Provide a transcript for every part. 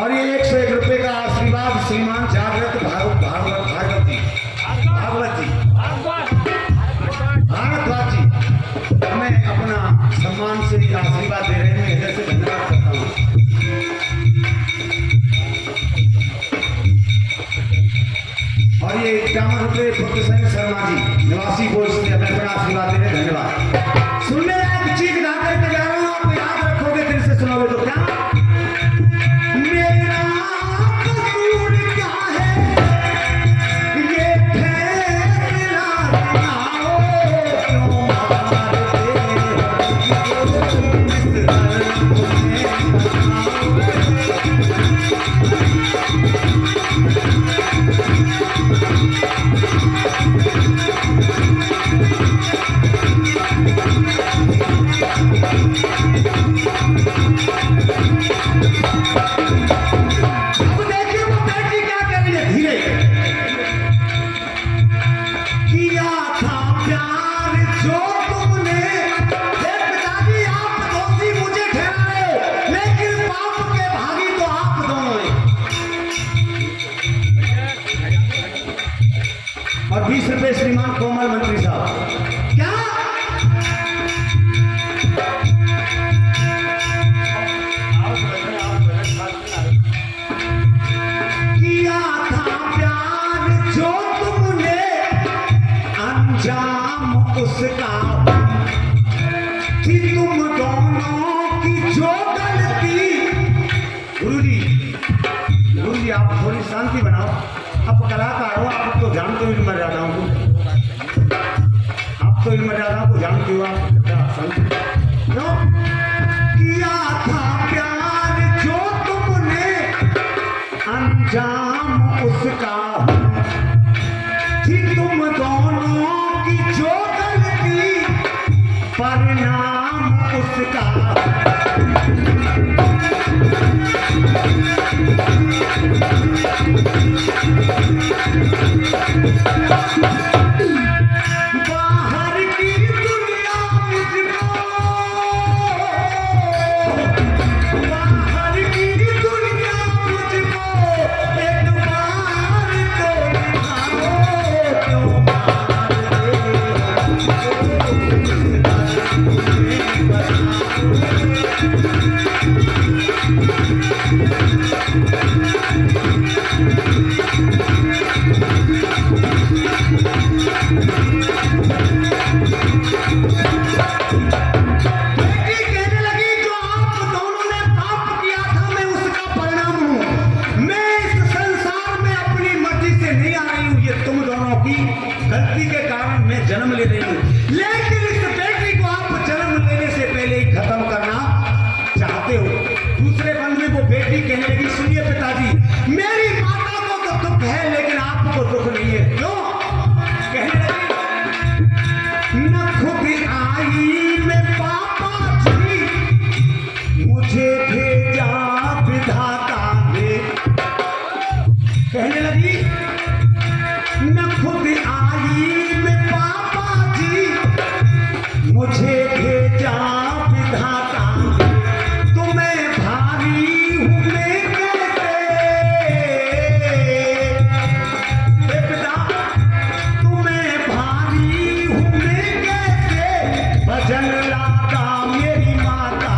और ये 101 रुपए का आशीर्वाद श्रीमान जागृत भारद्वाज जी हमें अपना सम्मान से आशीर्वाद दे रहे हैं। इधर से धन्यवाद करता हूँ। और ये 51 रुपए बुद्धसेन शर्मा जी निवासी बोल से हमें अपना आशीर्वाद दे रहे हैं। धन्यवाद। सुनने एक चीज गा करके जा रहा हूँ, आप याद रखोगे, दिल से सुनोगे तो क्या और 20 रुपए श्रीमान कोमल मंत्री साहब। क्या किया था प्यार जो तुमने, अंजाम उसका थी तुम दोनों की जो गलती। गुरु जी आप थोड़ी शांति बनाओ। आप कलाकार हो, आप तो जानते हो इन मर्यादाओं को, आप तो इन मर्यादाओं को जानते हो। आप क्यों किया था प्यार जो तुमने, अंजाम उसका थी तुम दोनों की जो गलती, परिणाम उसका बाहर की दुनिया मुझको, बाहर की दुनिया मुझको एक बार तो दिखाओ, क्यों गलती के कारण मैं जन्म ले रही हूँ, लेकिन इस बेटी को आप जन्म लेने से पहले ही खत्म करना चाहते हो। दूसरे बंद में वो बेटी कहने लगी, सुनिए पिताजी, मेरी माता को तो दुख है लेकिन आपको दुख नहीं है। क्यों? कहने लगी, न खुद आई मैं पापा जी, मुझे भेजा विधाता ने। कहने लगी, न खुद आई मैं पापा जी, मुझे भेजा विधाता, तुम्हें भारी हूँ मैं कैसे, पिता तुम्हें भारी हूँ मैं कैसे, भजन लाता मेरी माता।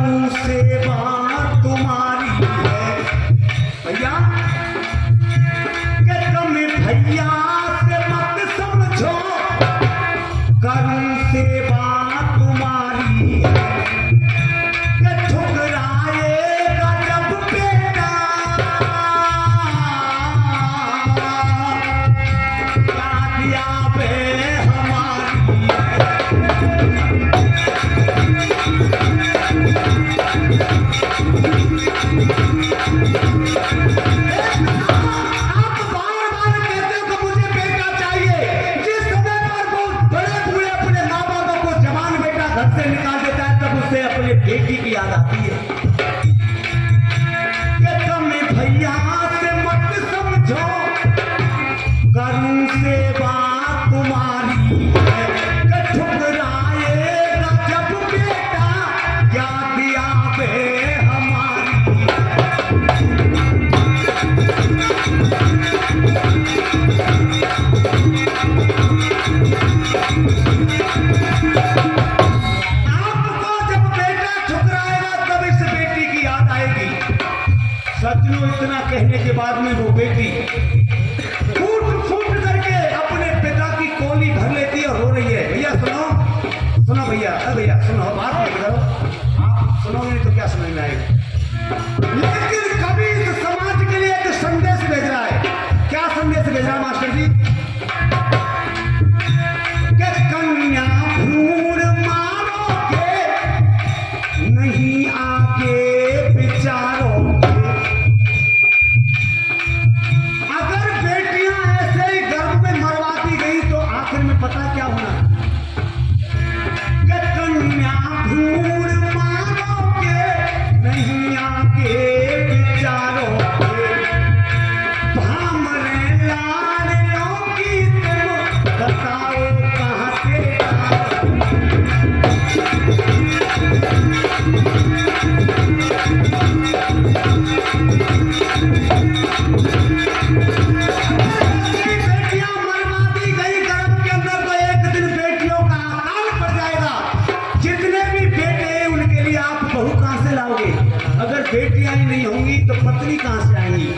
करूं सेवा तुम्हारी है भैया, कि तुम भैया से मत समझो, करूं सेवा तुम्हारी है, कि ठुकराएगा जब बेटा, याद आवे हमारी है। आप बार-बार कहते हो कि मुझे बेटा चाहिए, जिस समय पर वो बड़े बूढ़े अपने माँ बापों को जवान बेटा घर से निकाल देता है, तब उसे अपने बेटी की याद आती है कि तुम भैया से मत समझो, करूं सेवा तुम्हारी है, कि ठुकराएगा जब बेटा, याद आवे हमारी है। आपको जब बेटा ठुकराएगा तब इस बेटी की याद आएगी। सचनो इतना कहने के बाद में वो बेटी फूट फूट करके अपने पिता की कोली भर लेती है और रो रही है। भैया सुनो, सुनो भैया, अरे भैया सुनो, बात मत करो, आप सुनोगे नहीं तो क्या समझ में आएगा। लेकिन कभी इस समाज के लिए एक संदेश भेज रहा है। क्या संदेश भेज रहा है मास्टर जी? कि कन्या भ्रूण मारोगे, नहीं आगे विचारोगे। अगर बेटियां ऐसे ही गर्भ में मरवा दी गई तो आखिर में पता क्या होना? कि कन्या भ्रूण मारोगे, नहीं आगे विचारोगे। भामरे लाड़ियों की तुम बताओ कहाँ से बेटियां मरवा दी गई गर्भ के अंदर तो एक दिन बेटियों का अकाल पड़ जाएगा। जितने भी बेटे हैं उनके लिए आप बहू कहाँ से लाओगे? अगर बेटियां ही नहीं होंगी तो पत्नी कहाँ से आएंगी?